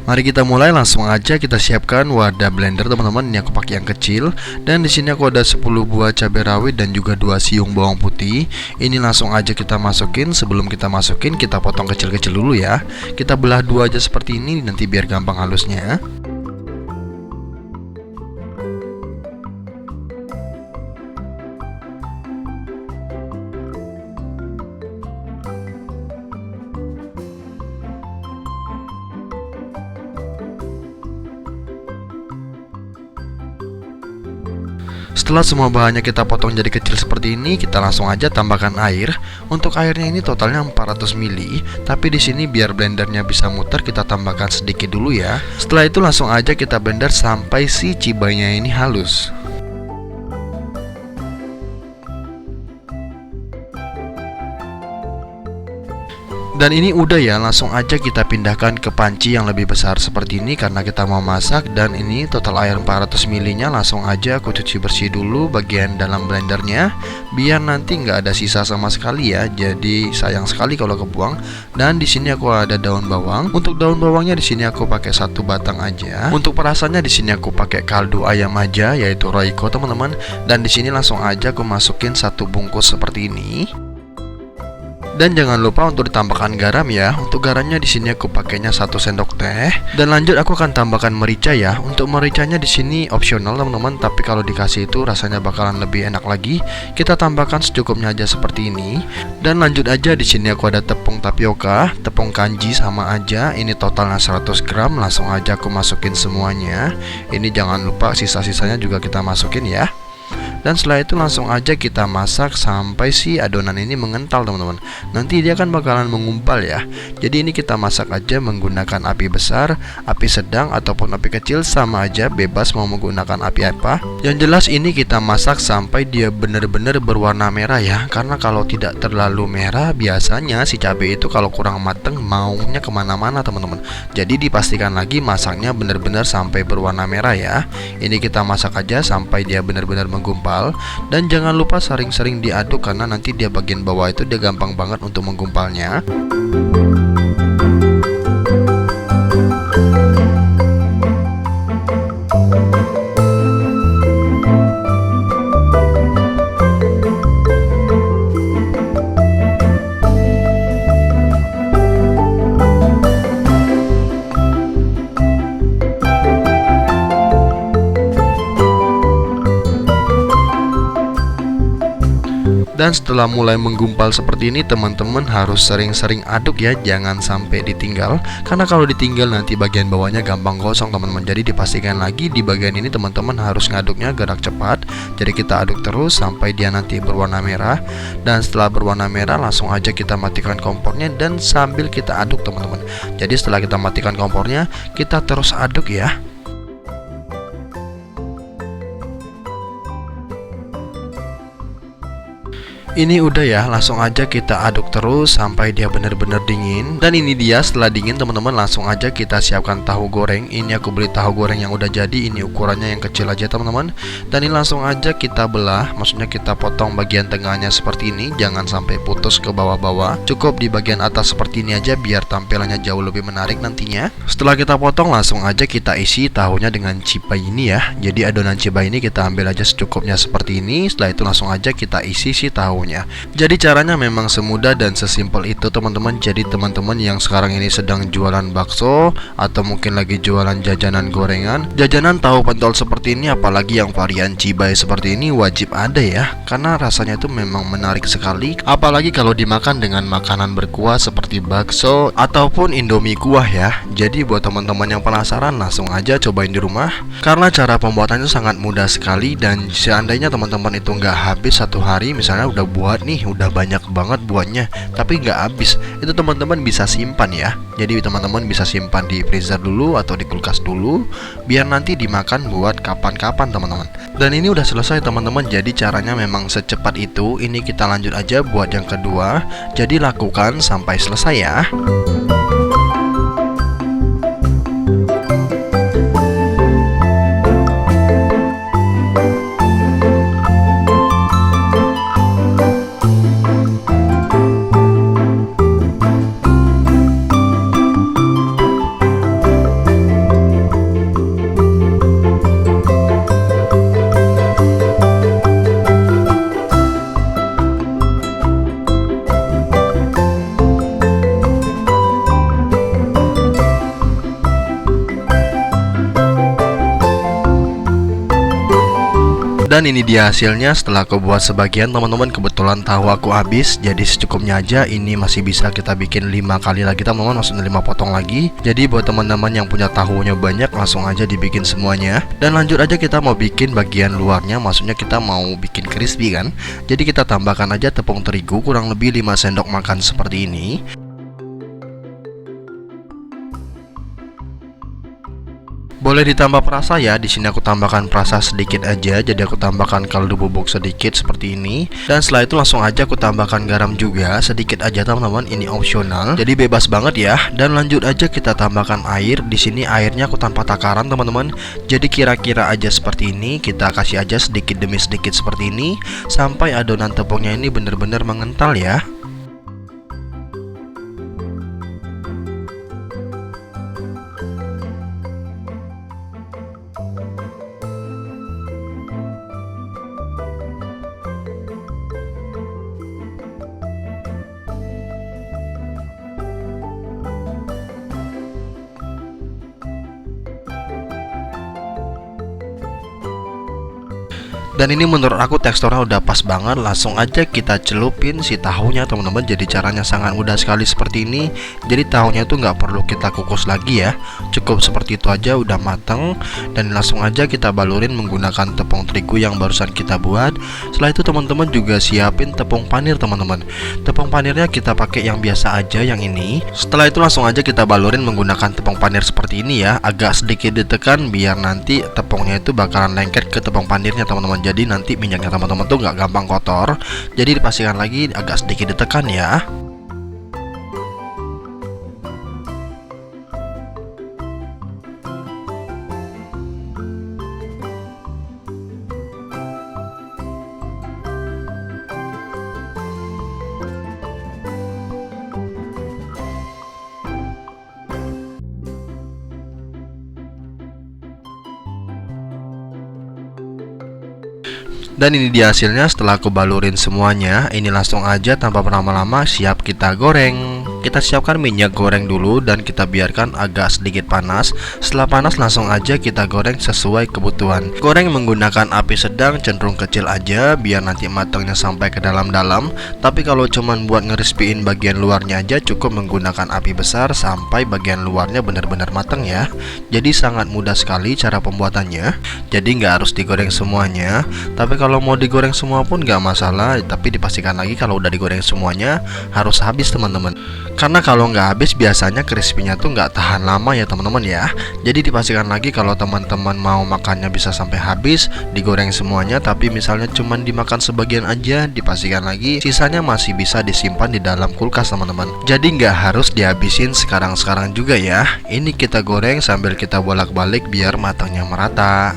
Mari kita mulai, langsung aja kita siapkan wadah blender teman-teman. Ini aku pakai yang kecil dan di sini aku ada 10 buah cabai rawit dan juga 2 siung bawang putih. Ini langsung aja kita masukin. Sebelum kita masukin, kita potong kecil-kecil dulu ya. Kita belah dua aja seperti ini nanti biar gampang halusnya. Setelah semua bahannya kita potong jadi kecil seperti ini, kita langsung aja tambahkan air. Untuk airnya ini totalnya 400 ml, tapi di sini biar blendernya bisa muter, kita tambahkan sedikit dulu ya. Setelah itu langsung aja kita blender sampai si cibainya ini halus. Dan ini udah ya, langsung aja kita pindahkan ke panci yang lebih besar seperti ini karena kita mau masak. Dan ini total air 400 ml nya langsung aja aku cuci bersih dulu bagian dalam blendernya biar nanti nggak ada sisa sama sekali ya. Jadi sayang sekali kalau kebuang. Dan di sini aku ada daun bawang. Untuk daun bawangnya di sini aku pakai 1 batang aja. Untuk perasannya di sini aku pakai kaldu ayam aja, yaitu Royco teman-teman. Dan di sini langsung aja aku masukin 1 bungkus seperti ini. Dan jangan lupa untuk ditambahkan garam ya. Untuk garamnya di sini aku pakainya 1 sendok teh. Dan lanjut aku akan tambahkan merica ya. Untuk mericanya di sini opsional teman-teman, tapi kalau dikasih itu rasanya bakalan lebih enak lagi. Kita tambahkan secukupnya aja seperti ini. Dan lanjut aja, di sini aku ada tepung tapioka, tepung kanji sama aja. Ini totalnya 100 gram. Langsung aja aku masukin semuanya. Ini jangan lupa sisa-sisanya juga kita masukin ya. Dan setelah itu langsung aja kita masak sampai si adonan ini mengental teman-teman. Nanti dia kan bakalan mengumpal ya. Jadi ini kita masak aja menggunakan api besar, api sedang ataupun api kecil, sama aja, bebas mau menggunakan api apa. Yang jelas ini kita masak sampai dia benar-benar berwarna merah ya. Karena kalau tidak terlalu merah, biasanya si cabai itu kalau kurang mateng maunya kemana-mana teman-teman. Jadi dipastikan lagi masaknya benar-benar sampai berwarna merah ya. Ini kita masak aja sampai dia benar-benar menggumpal. Dan jangan lupa sering-sering diaduk karena nanti dia bagian bawah itu dia gampang banget untuk menggumpalnya. Dan setelah mulai menggumpal seperti ini, teman-teman harus sering-sering aduk ya, jangan sampai ditinggal. Karena kalau ditinggal nanti bagian bawahnya gampang gosong teman-teman. Jadi dipastikan lagi di bagian ini teman-teman harus ngaduknya gerak cepat. Jadi kita aduk terus sampai dia nanti berwarna merah. Dan setelah berwarna merah langsung aja kita matikan kompornya dan sambil kita aduk teman-teman. Jadi setelah kita matikan kompornya, kita terus aduk ya. Ini udah ya, langsung aja kita aduk terus sampai dia benar-benar dingin. Dan ini dia setelah dingin teman-teman, langsung aja kita siapkan tahu goreng. Ini aku beli tahu goreng yang udah jadi, ini ukurannya yang kecil aja teman-teman. Dan ini langsung aja kita belah, maksudnya kita potong bagian tengahnya seperti ini. Jangan sampai putus ke bawah-bawah, cukup di bagian atas seperti ini aja biar tampilannya jauh lebih menarik nantinya. Setelah kita potong langsung aja kita isi tahunya dengan cibai ini ya. Jadi adonan cibai ini kita ambil aja secukupnya seperti ini. Setelah itu langsung aja kita isi si tahu. Jadi caranya memang semudah dan sesimpel itu teman-teman. Jadi teman-teman yang sekarang ini sedang jualan bakso atau mungkin lagi jualan jajanan gorengan, jajanan tahu pentol seperti ini, apalagi yang varian cibai seperti ini, wajib ada ya. Karena rasanya itu memang menarik sekali. Apalagi kalau dimakan dengan makanan berkuah seperti bakso ataupun indomie kuah ya. Jadi buat teman-teman yang penasaran langsung aja cobain di rumah. Karena cara pembuatannya sangat mudah sekali. Dan seandainya teman-teman itu nggak habis 1 hari, misalnya udah buat nih, udah banyak banget buatnya tapi nggak habis, itu teman-teman bisa simpan ya. Jadi teman-teman bisa simpan di freezer dulu atau di kulkas dulu biar nanti dimakan buat kapan-kapan teman-teman. Dan ini udah selesai teman-teman. Jadi caranya memang secepat itu. Ini kita lanjut aja buat yang kedua. Jadi lakukan sampai selesai ya. Dan ini dia hasilnya setelah aku buat sebagian teman-teman. Kebetulan tahu aku habis, jadi secukupnya aja. Ini masih bisa kita bikin 5 kali lagi teman-teman, maksudnya 5 potong lagi. Jadi buat teman-teman yang punya tahunya banyak, langsung aja dibikin semuanya. Dan lanjut aja kita mau bikin bagian luarnya, maksudnya kita mau bikin crispy kan. Jadi kita tambahkan aja tepung terigu kurang lebih 5 sendok makan seperti ini. Boleh ditambah perasa ya. Di sini aku tambahkan perasa sedikit aja. Jadi aku tambahkan kaldu bubuk sedikit seperti ini. Dan setelah itu langsung aja aku tambahkan garam juga sedikit aja teman-teman. Ini opsional. Jadi bebas banget ya. Dan lanjut aja kita tambahkan air. Di sini airnya aku tanpa takaran teman-teman. Jadi kira-kira aja seperti ini. Kita kasih aja sedikit demi sedikit seperti ini sampai adonan tepungnya ini benar-benar mengental ya. Dan ini menurut aku teksturnya udah pas banget. Langsung aja kita celupin si tahunya teman-teman. Jadi caranya sangat mudah sekali seperti ini. Jadi tahunya itu nggak perlu kita kukus lagi ya. Cukup seperti itu aja udah mateng. Dan langsung aja kita balurin menggunakan tepung terigu yang barusan kita buat. Setelah itu teman-teman juga siapin tepung panir teman-teman. Tepung panirnya kita pakai yang biasa aja, yang ini. Setelah itu langsung aja kita balurin menggunakan tepung panir seperti ini ya. Agak sedikit ditekan biar nanti tepungnya itu bakalan lengket ke tepung panirnya teman-teman. Jadi nanti minyaknya teman-teman tuh nggak gampang kotor. Jadi dipastikan lagi agak sedikit ditekan ya. Dan ini dia hasilnya setelah aku balurin semuanya. Ini langsung aja tanpa berlama-lama siap kita goreng. Kita siapkan minyak goreng dulu dan kita biarkan agak sedikit panas. Setelah panas langsung aja kita goreng sesuai kebutuhan. Goreng menggunakan api sedang cenderung kecil aja biar nanti matangnya sampai ke dalam-dalam. Tapi kalau cuman buat ngerispiin bagian luarnya aja cukup menggunakan api besar sampai bagian luarnya benar-benar matang ya. Jadi sangat mudah sekali cara pembuatannya. Jadi nggak harus digoreng semuanya. Tapi kalau mau digoreng semua pun nggak masalah. Tapi dipastikan lagi kalau udah digoreng semuanya harus habis teman-teman. Karena kalau nggak habis biasanya crispy-nya tuh nggak tahan lama ya teman-teman ya. Jadi dipastikan lagi kalau teman-teman mau makannya bisa sampai habis, digoreng semuanya. Tapi misalnya cuman dimakan sebagian aja, dipastikan lagi sisanya masih bisa disimpan di dalam kulkas teman-teman. Jadi nggak harus dihabisin sekarang-sekarang juga ya. Ini kita goreng sambil kita bolak-balik biar matangnya merata.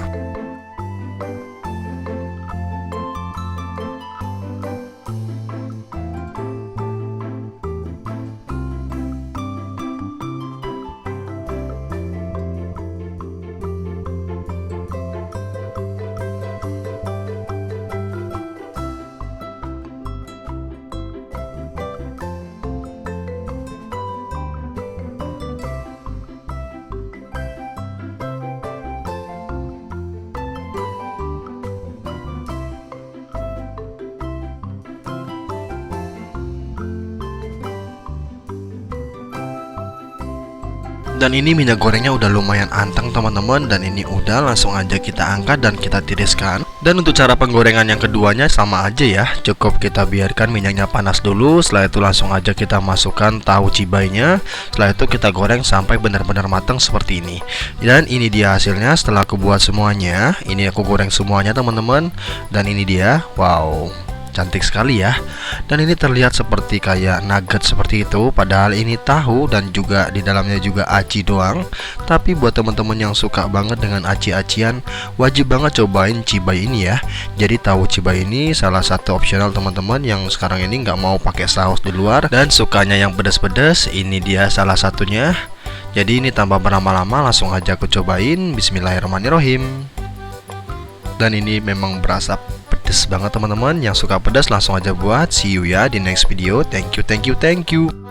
Dan ini minyak gorengnya udah lumayan anteng teman-teman. Dan ini udah langsung aja kita angkat dan kita tiriskan. Dan untuk cara penggorengan yang keduanya sama aja ya. Cukup kita biarkan minyaknya panas dulu. Setelah itu langsung aja kita masukkan tahu cibainya. Setelah itu kita goreng sampai benar-benar matang seperti ini. Dan ini dia hasilnya setelah aku buat semuanya. Ini aku goreng semuanya teman-teman. Dan ini dia. Wow, cantik sekali ya. Dan ini terlihat seperti kayak nugget seperti itu. Padahal ini tahu dan juga di dalamnya juga aci doang. Tapi buat teman-teman yang suka banget dengan aci-acian, wajib banget cobain cibai ini ya. Jadi tahu cibai ini salah satu opsional teman-teman yang sekarang ini nggak mau pakai saus di luar dan sukanya yang pedas-pedas. Ini dia salah satunya. Jadi ini tanpa berlama-lama langsung aja aku cobain. Bismillahirrahmanirrahim. Dan ini memang berasa pedes banget teman-teman. Yang suka pedas langsung aja buat. See you ya di next video. Thank you.